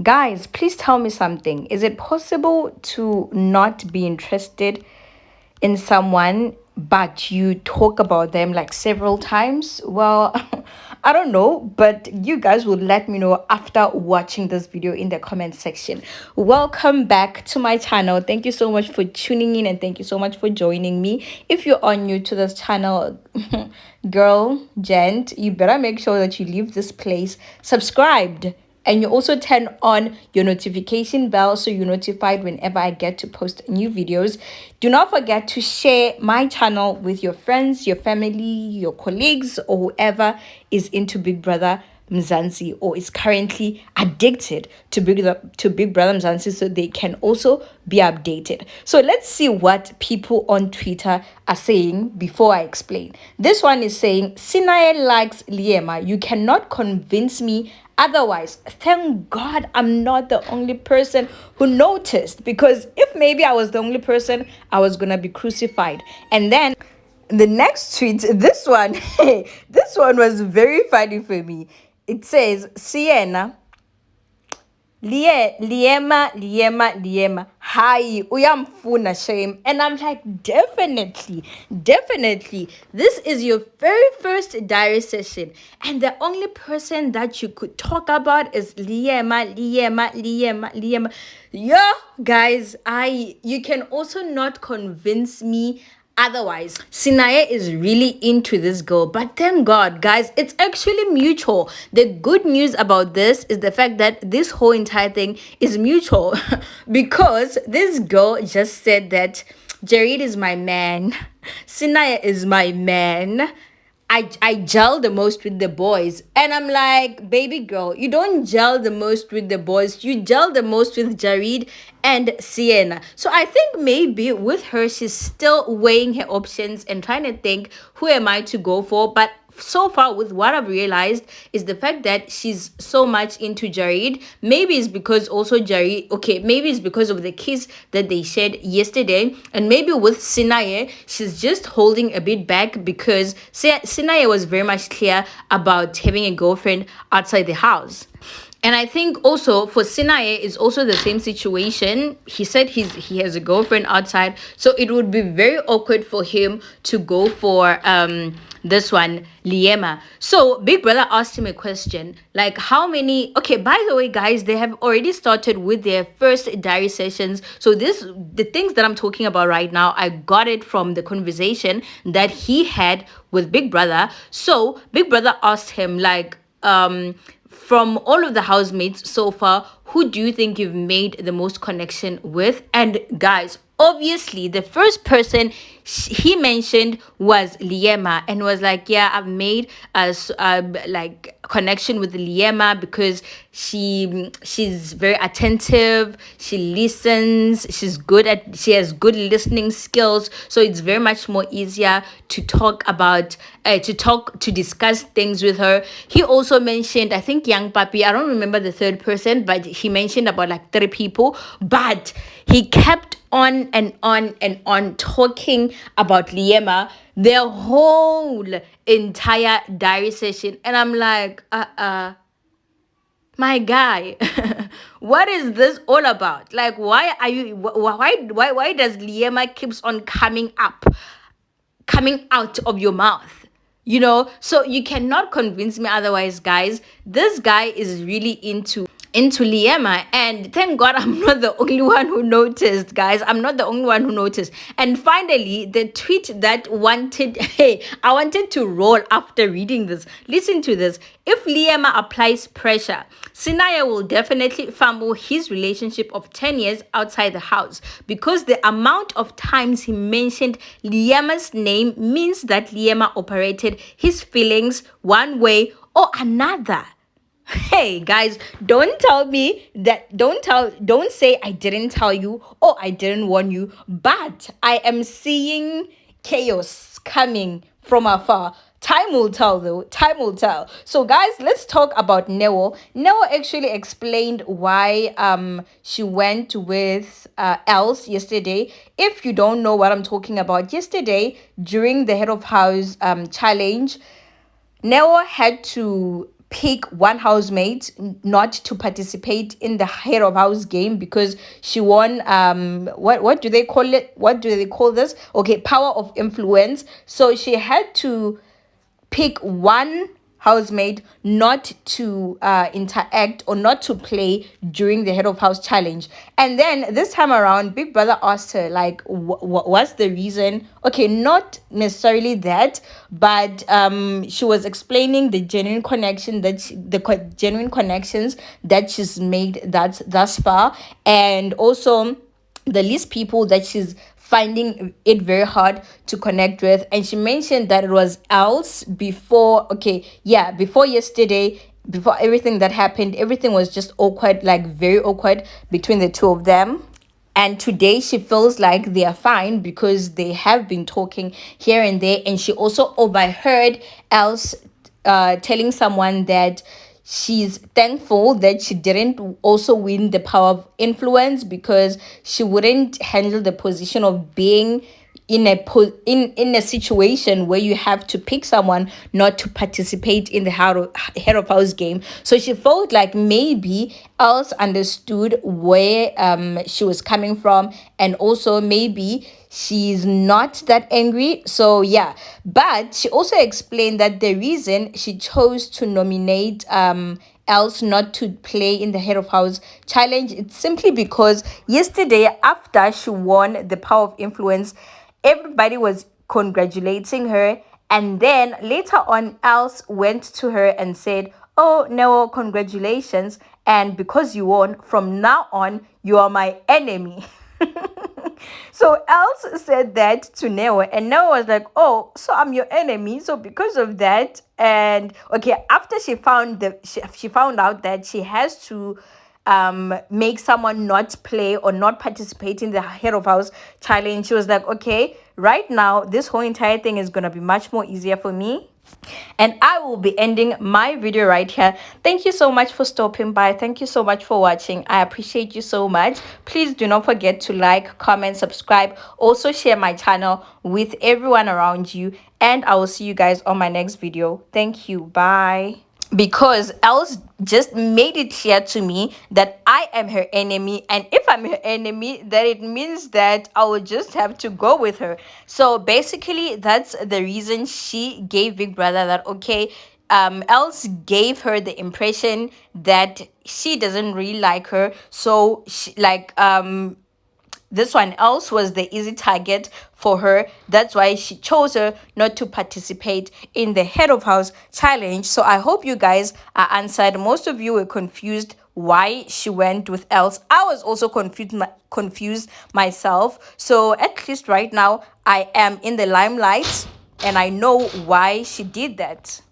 Guys, please tell me something. Is it possible to not be interested in someone but you talk about them like several times? Well, I don't know, but you guys will let me know after watching this video in the comment section. Welcome back to my channel. Thank you so much for tuning in, and thank you so much for joining me. If you are new to this channel, girl, gent, you better make sure that you leave this place subscribed, and you also turn on your notification bell so you're notified whenever I get to post new videos. Do not forget to share my channel with your friends, your family, your colleagues, or whoever is into Big Brother Mzansi or is currently addicted to Big Brother Mzansi, so they can also be updated. So let's see what people on Twitter are saying before I explain. This one is saying, Sinaye likes LIEMA. You cannot convince me otherwise. Thank God I'm not the only person who noticed, because if maybe I was the only person, I was gonna be crucified. And then the next tweet, this one, this one was very funny for me. It says, Sien, Liema, hi, uyamfuna shame. And I'm like, definitely. This is your very first diary session, and the only person that you could talk about is Liema. Yeah, guys, you can also not convince me otherwise. Sinaye is really into this girl, but thank God, guys, it's actually mutual. The good news about this is the fact that this whole entire thing is mutual because this girl just said that JAREED is my man, Sinaye is my man. I gel the most with the boys. And I'm like, baby girl, you don't gel the most with the boys. You gel the most with JAREED and Sien. So I think maybe with her, she's still weighing her options and trying to think, who am I to go for? But so far, with what I've realized, is the fact that she's so much into JAREED. Maybe it's because also JAREED, okay, maybe it's because of the kiss that they shared yesterday. And maybe with Sinaye, she's just holding a bit back because Sinaye was very much clear about having a girlfriend outside the house. And I think also for Sinaye is also the same situation. He said he has a girlfriend outside, so it would be very awkward for him to go for this one, LIEMA. So Big Brother asked him a question like, how many, okay, by the way, guys, they have already started with their first diary sessions. So the things that I'm talking about right now, I got it from the conversation that he had with Big Brother. So Big Brother asked him like, from all of the housemates so far, who do you think you've made the most connection with? And guys, obviously the first person he mentioned was LIEMA, and was like, yeah, I've made a like connection with LIEMA because she's very attentive, she listens, she has good listening skills, so it's very much more easier to talk about to discuss things with her. He also mentioned, I think, Young Papi, I don't remember the third person, but he mentioned about like 3 people, but he kept on and on talking about LIEMA the whole entire diary session. And I'm like, my guy, what is this all about? Like, why are you, why does LIEMA keeps on coming out of your mouth? You know, so you cannot convince me otherwise, guys. This guy is really into LIEMA, and thank God I'm not the only one who noticed, guys. I'm not the only one who noticed. And finally, the tweet that I wanted to roll after reading this. Listen to this. If LIEMA applies pressure, Sinaye will definitely fumble his relationship of 10 years outside the house, because the amount of times he mentioned LIEMA's name means that LIEMA operated his feelings one way or another. Hey guys, don't say I didn't tell you or I didn't warn you, but I am seeing chaos coming from afar. Time will tell though. Time will tell. So guys, let's talk about Neo. Neo actually explained why she went with ELS yesterday. If you don't know what I'm talking about, yesterday during the Head of House challenge, Neo had to pick one housemate not to participate in the head of house game because she won what do they call it, what do they call this, okay, power of influence. So she had to pick one housemate not to interact or not to play during the head of house challenge. And then this time around, Big Brother asked her, like, what's the reason? Okay, not necessarily that, but she was explaining the genuine connection that genuine connections that she's made that thus far, and also the least people that she's finding it very hard to connect with. And she mentioned that it was else before, okay, yeah, before yesterday, before everything that happened, everything was just awkward, like very awkward between the two of them. And today she feels like they are fine because they have been talking here and there. And she also overheard else telling someone that she's thankful that she didn't also win the power of influence because she wouldn't handle the position of being in in a situation where you have to pick someone not to participate in the head of house game. So she felt like maybe else understood where she was coming from, and also maybe she's not that angry. So yeah, but she also explained that the reason she chose to nominate else not to play in the head of house challenge, it's simply because yesterday after she won the power of influence, everybody was congratulating her, and then later on else went to her and said, oh no, congratulations, and because you won, from now on you are my enemy. So else said that to Neo, and Neo was like, oh, so I'm your enemy, so because of that. And okay, after she found she found out that she has to make someone not play or not participate in the head of house challenge, she was like, okay, right now this whole entire thing is gonna be much more easier for me, and I will be ending my video right here. Thank you so much for stopping by. Thank you so much for watching. I appreciate you so much. Please do not forget to like, comment, subscribe, also share my channel with everyone around you, and I will see you guys on my next video. Thank you. Bye. Because else just made it clear to me that I am her enemy, and if I'm her enemy, then it means that I will just have to go with her. So basically that's the reason she gave Big Brother that, okay, else gave her the impression that she doesn't really like her, so she, like this one else was the easy target for her. That's why she chose her not to participate in the head of house challenge. So I hope you guys are answered. Most of you were confused why she went with else. I was also confused myself. So at least right now I am in the limelight and I know why she did that.